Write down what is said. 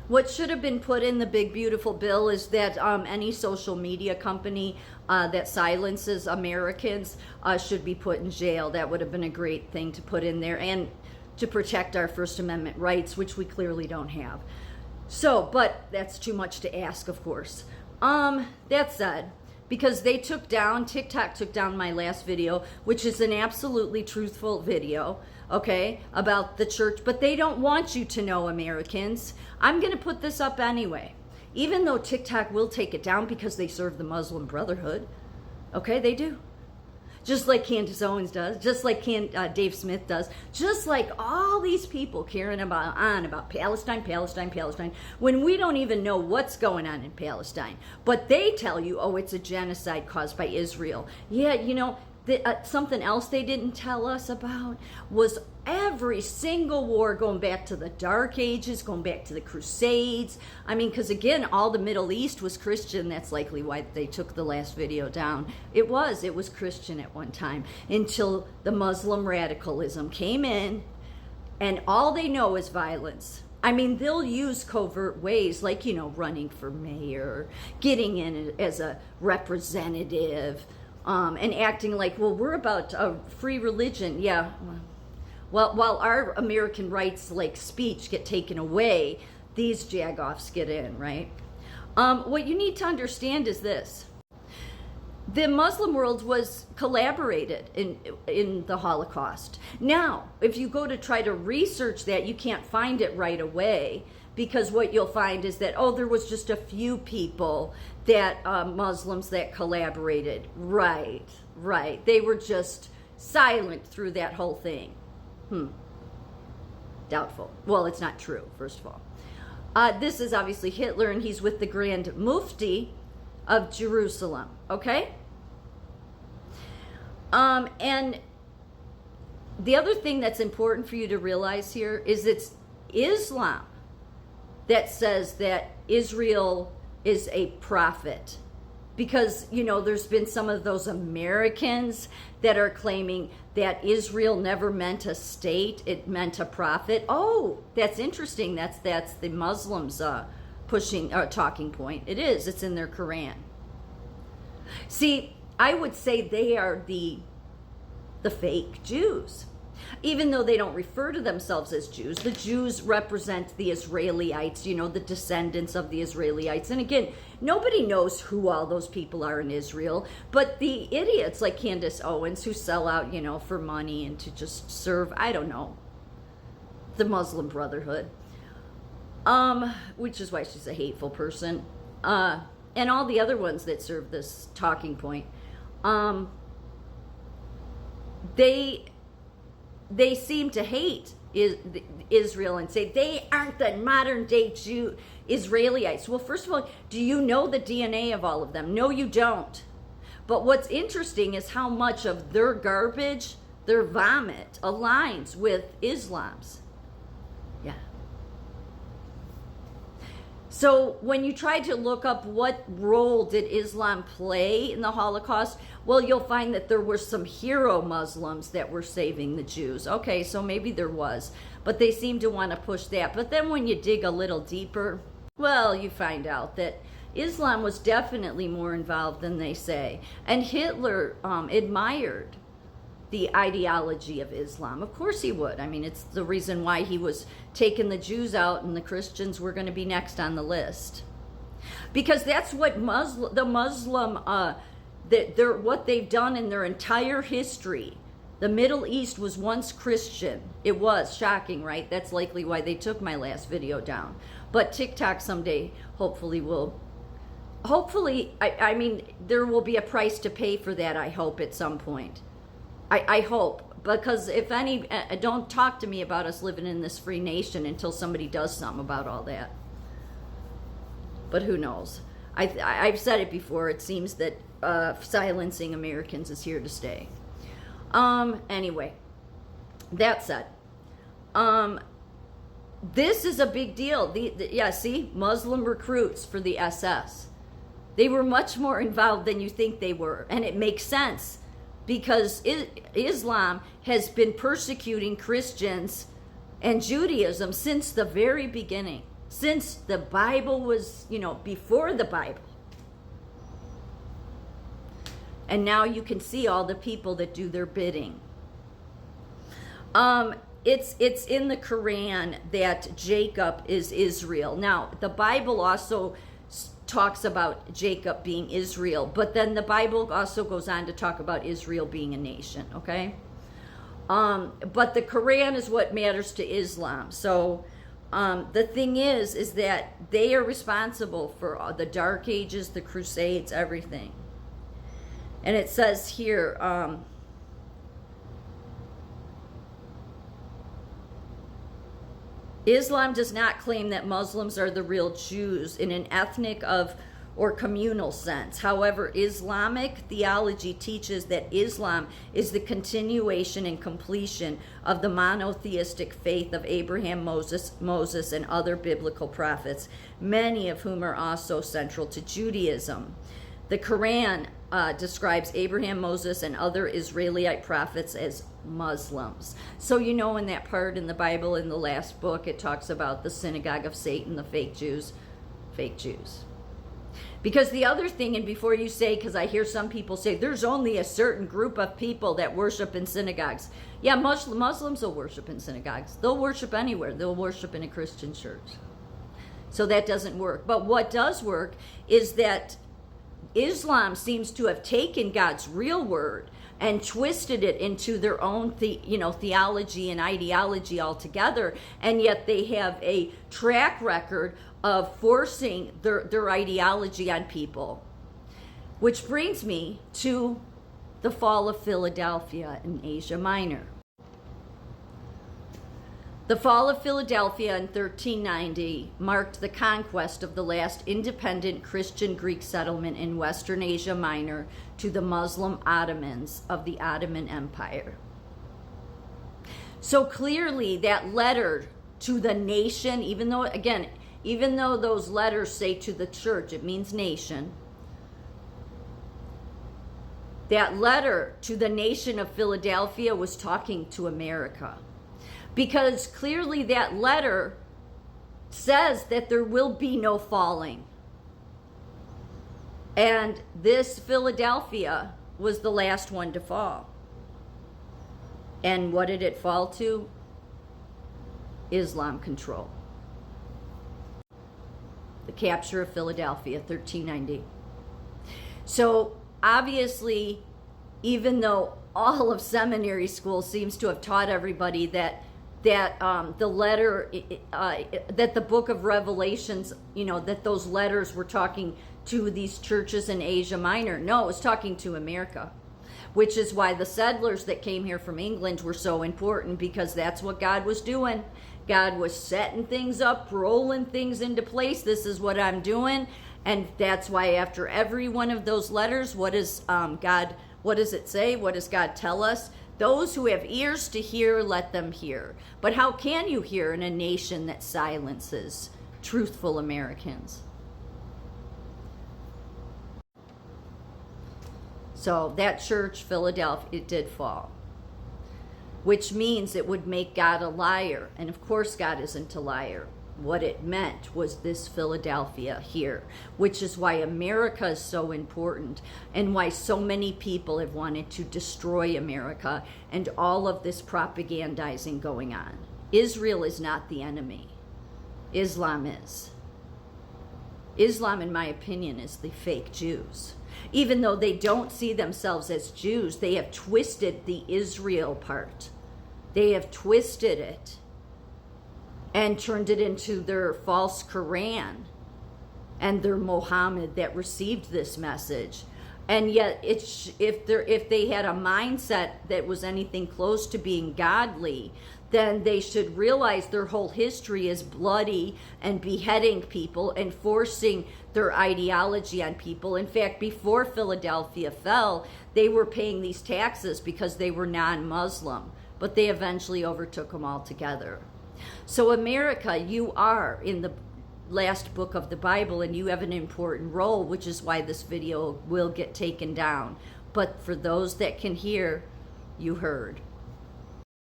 What should have been put in the big beautiful bill is that any social media company that silences Americans should be put in jail. That would have been a great thing to put in there, and to protect our First Amendment rights, which we clearly don't have. So, but that's too much to ask, of course. That said, because TikTok took down my last video, which is an absolutely truthful video, okay, about the church, but they don't want you to know, Americans. I'm going to put this up anyway, even though TikTok will take it down because they serve the Muslim Brotherhood. Okay, they do. Just like Candace Owens does, just like Dave Smith does, just like all these people carrying about Palestine, when we don't even know what's going on in Palestine. But they tell you, oh, it's a genocide caused by Israel. Yeah, you know, something else they didn't tell us about was every single war going back to the Dark Ages, going back to the Crusades. I mean, because again, all the Middle East was Christian. That's likely why they took the last video down. It was Christian at one time, until the Muslim radicalism came in, and all they know is violence. I mean, they'll use covert ways like, you know, running for mayor, getting in as a representative, and acting like, well, we're about a free religion. Yeah. Well, while our American rights, like speech, get taken away, these jagoffs get in, right? What you need to understand is this. The Muslim world was collaborated in the Holocaust. Now, if you go to try to research that, you can't find it right away, because what you'll find is that, oh, there was just a few people that Muslims that collaborated. Right. They were just silent through that whole thing. Doubtful. Well, it's not true, first of all. This is obviously Hitler, and he's with the Grand Mufti of Jerusalem, okay? And the other thing that's important for you to realize here is it's Islam that says that Israel is a prophet. Because, you know, there's been some of those Americans that are claiming that Israel never meant a state, it meant a prophet. Oh, that's interesting. That's the Muslims talking point. It is. It's in their Quran. See, I would say they are the fake Jews. Even though they don't refer to themselves as Jews, the Jews represent the Israelites, you know, the descendants of the Israelites. And again, nobody knows who all those people are in Israel, but the idiots like Candace Owens who sell out, you know, for money and to just serve, I don't know, the Muslim Brotherhood, which is why she's a hateful person, and all the other ones that serve this talking point, they seem to hate Israel and say they aren't the modern day Israelites. Well, first of all, do you know the DNA of all of them? No, you don't. But what's interesting is how much of their garbage, their vomit, aligns with Islam's. Yeah. So when you try to look up what role did Islam play in the Holocaust, well, you'll find that there were some hero Muslims that were saving the Jews. Okay, so maybe there was, but they seem to want to push that. But then when you dig a little deeper, well, you find out that Islam was definitely more involved than they say. And Hitler admired the ideology of Islam. Of course he would. I mean, it's the reason why he was taking the Jews out and the Christians were going to be next on the list. Because that's what the Muslim, what they've done in their entire history. The Middle East was once Christian. It was shocking, right? That's likely why they took my last video down. But TikTok someday hopefully will, I mean, there will be a price to pay for that, I hope, at some point. I hope, because if any, don't talk to me about us living in this free nation until somebody does something about all that. But who knows? I've said it before. It seems that silencing Americans is here to stay. Anyway, that said, this is a big deal. See, Muslim recruits for the SS. They were much more involved than you think they were, and it makes sense. Because Islam has been persecuting Christians and Judaism since the very beginning. since the Bible was, before the Bible. And now you can see all the people that do their bidding. It's in the Quran that Jacob is Israel. Now, the Bible also talks about Jacob being Israel, but then the Bible also goes on to talk about Israel being a nation, okay? But the Quran is what matters to Islam. So the thing is that they are responsible for the Dark Ages, the Crusades, everything. And it says here, Islam does not claim that Muslims are the real Jews in an ethnic or communal sense. However, Islamic theology teaches that Islam is the continuation and completion of the monotheistic faith of Abraham, Moses, and other biblical prophets, many of whom are also central to Judaism. The Quran describes Abraham, Moses, and other Israelite prophets as Muslims. So in that part in the Bible, in the last book, it talks about the synagogue of Satan, the fake Jews. Because the other thing, and before you say, because I hear some people say, there's only a certain group of people that worship in synagogues. Yeah, Muslims will worship in synagogues. They'll worship anywhere. They'll worship in a Christian church. So that doesn't work. But what does work is that Islam seems to have taken God's real word and twisted it into their own theology and ideology altogether, and yet they have a track record of forcing their ideology on people. Which brings me to the fall of Philadelphia in Asia Minor. The fall of Philadelphia in 1390 marked the conquest of the last independent Christian Greek settlement in Western Asia Minor to the Muslim Ottomans of the Ottoman Empire. So clearly that letter to the nation, even though those letters say to the church, it means nation. That letter to the nation of Philadelphia was talking to America. Because clearly that letter says that there will be no falling. And this Philadelphia was the last one to fall. And what did it fall to? Islam control. The capture of Philadelphia, 1390. So obviously, even though all of seminary school seems to have taught everybody that the letter, that the book of Revelations, that those letters were talking to these churches in Asia Minor. No, it was talking to America, which is why the settlers that came here from England were so important, because that's what God was doing. God was setting things up, rolling things into place. This is what I'm doing. And that's why after every one of those letters, what does it say? What does God tell us? Those who have ears to hear, let them hear. But how can you hear in a nation that silences truthful Americans? So that church, Philadelphia, it did fall. Which means it would make God a liar. And of course God isn't a liar. What it meant was this Philadelphia here, which is why America is so important and why so many people have wanted to destroy America and all of this propagandizing going on. Israel is not the enemy. Islam is. Islam, in my opinion, is the fake Jews. Even though they don't see themselves as Jews, they have twisted the Israel part. They have twisted it and turned it into their false Quran and their Muhammad that received this message. And yet, if they had a mindset that was anything close to being godly, then they should realize their whole history is bloody and beheading people and forcing their ideology on people. In fact, before Philadelphia fell, they were paying these taxes because they were non-Muslim, but they eventually overtook them altogether. So America, you are in the last book of the Bible and you have an important role, which is why this video will get taken down. But for those that can hear, you heard.